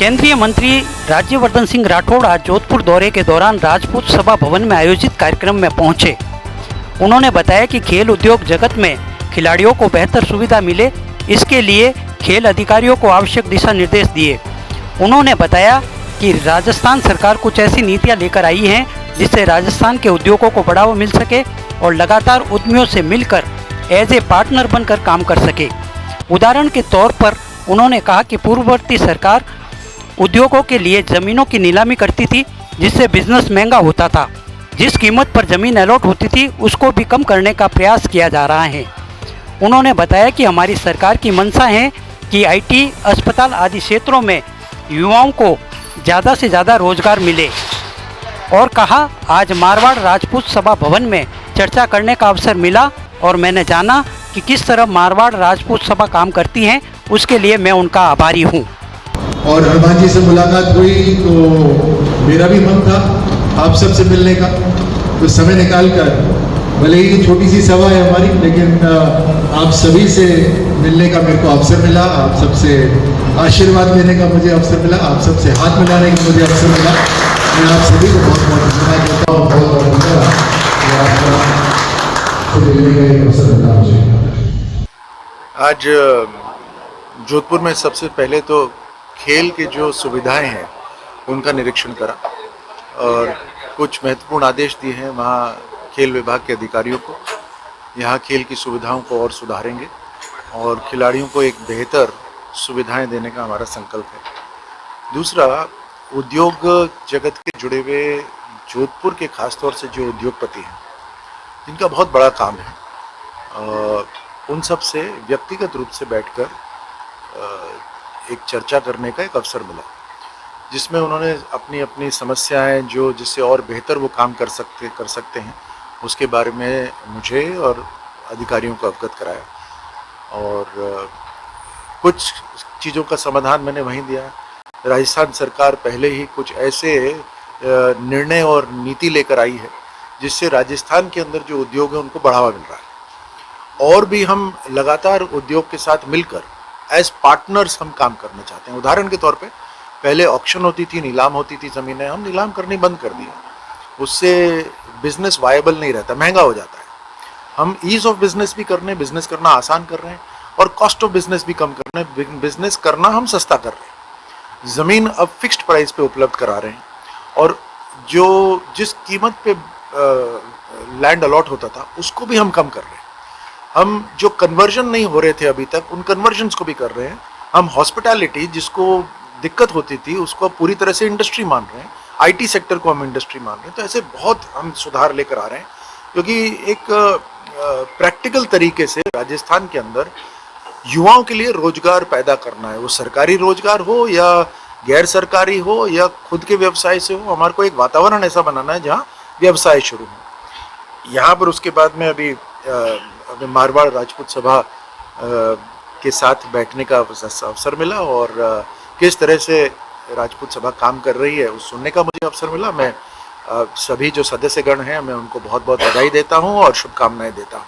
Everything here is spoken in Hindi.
केंद्रीय मंत्री राज्यवर्धन सिंह राठौड़ आज जोधपुर दौरे के दौरान राजपूत सभा भवन में आयोजित कार्यक्रम में पहुंचे। उन्होंने बताया कि खेल उद्योग जगत में खिलाड़ियों को बेहतर सुविधा मिले, इसके लिए खेल अधिकारियों को आवश्यक दिशा निर्देश दिए। उन्होंने बताया कि राजस्थान सरकार कुछ ऐसी नीतियां लेकर आई हैं जिससे राजस्थान के उद्योगों को बढ़ावा मिल सके और लगातार उद्यमियों से मिलकर एज ए पार्टनर बनकर काम कर सके। उदाहरण के तौर पर उन्होंने कहा कि पूर्ववर्ती सरकार उद्योगों के लिए ज़मीनों की नीलामी करती थी, जिससे बिजनेस महंगा होता था। जिस कीमत पर ज़मीन अलॉट होती थी उसको भी कम करने का प्रयास किया जा रहा है। उन्होंने बताया कि हमारी सरकार की मंशा है कि आईटी, अस्पताल आदि क्षेत्रों में युवाओं को ज़्यादा से ज़्यादा रोजगार मिले और कहा, आज मारवाड़ राजपूत सभा भवन में चर्चा करने का अवसर मिला और मैंने जाना कि किस तरह मारवाड़ राजपूत सभा काम करती है, उसके लिए मैं उनका आभारी हूँ। और हनुमान जी से मुलाकात हुई तो मेरा भी मन था आप सबसे मिलने का, तो समय निकाल कर, भले ही छोटी सी सभा है हमारी, लेकिन आप सभी से मिलने का मेरे को अवसर मिला, आप सबसे आशीर्वाद लेने का मुझे अवसर मिला, आप सबसे हाथ मिलाने का मुझे अवसर मिला। मैं आप सभी को बहुत बहुत धन्यवाद देता हूँ। बहुत बहुत आज जोधपुर में सबसे पहले तो खेल के जो सुविधाएं हैं उनका निरीक्षण करा और कुछ महत्वपूर्ण आदेश दिए हैं वहाँ खेल विभाग के अधिकारियों को। यहाँ खेल की सुविधाओं को और सुधारेंगे और खिलाड़ियों को एक बेहतर सुविधाएं देने का हमारा संकल्प है। दूसरा, उद्योग जगत के जुड़े हुए जोधपुर के खासतौर से जो उद्योगपति हैं जिनका बहुत बड़ा काम है, उन सब से व्यक्तिगत रूप से बैठकर एक चर्चा करने का एक अवसर मिला, जिसमें उन्होंने अपनी अपनी समस्याएं जो जिससे और बेहतर वो काम कर सकते हैं उसके बारे में मुझे और अधिकारियों को अवगत कराया और कुछ चीज़ों का समाधान मैंने वहीं दिया। राजस्थान सरकार पहले ही कुछ ऐसे निर्णय और नीति लेकर आई है जिससे राजस्थान के अंदर जो उद्योग है उनको बढ़ावा मिल रहा है और भी हम लगातार उद्योग के साथ मिलकर एज पार्टनर्स हम काम करना चाहते हैं। उदाहरण के तौर पे पहले ऑक्शन होती थी, नीलाम होती थी ज़मीनें, हम नीलाम करनी बंद कर दिया। उससे बिजनेस वायबल नहीं रहता, महंगा हो जाता है। हम ईज ऑफ बिजनेस भी कर रहे हैं, बिजनेस करना आसान कर रहे हैं और कॉस्ट ऑफ बिजनेस भी कम कर रहे हैं। बिजनेस करना हम सस्ता कर रहे हैं, ज़मीन अब फिक्स्ड प्राइस पे उपलब्ध करा रहे हैं और जो जिस कीमत पे लैंड अलॉट होता था उसको भी हम कम कर रहे हैं। हम जो कन्वर्जन नहीं हो रहे थे अभी तक, उन कन्वर्जन्स को भी कर रहे हैं। हम हॉस्पिटैलिटी जिसको दिक्कत होती थी उसको पूरी तरह से इंडस्ट्री मान रहे हैं, आईटी सेक्टर को हम इंडस्ट्री मान रहे हैं। तो ऐसे बहुत हम सुधार लेकर आ रहे हैं क्योंकि एक प्रैक्टिकल तरीके से राजस्थान के अंदर युवाओं के लिए रोजगार पैदा करना है, वो सरकारी रोजगार हो या गैर सरकारी हो या खुद के व्यवसाय से हो। हमारे को एक वातावरण ऐसा बनाना है जहाँ व्यवसाय शुरू हो। यहाँ पर उसके बाद में अभी मारवाड़ राजपूत सभा के साथ बैठने का अवसर मिला और किस तरह से राजपूत सभा काम कर रही है उस सुनने का मुझे अवसर मिला। मैं सभी जो सदस्यगण हैं मैं उनको बहुत बहुत बधाई देता हूँ और शुभकामनाएं देता हूँ।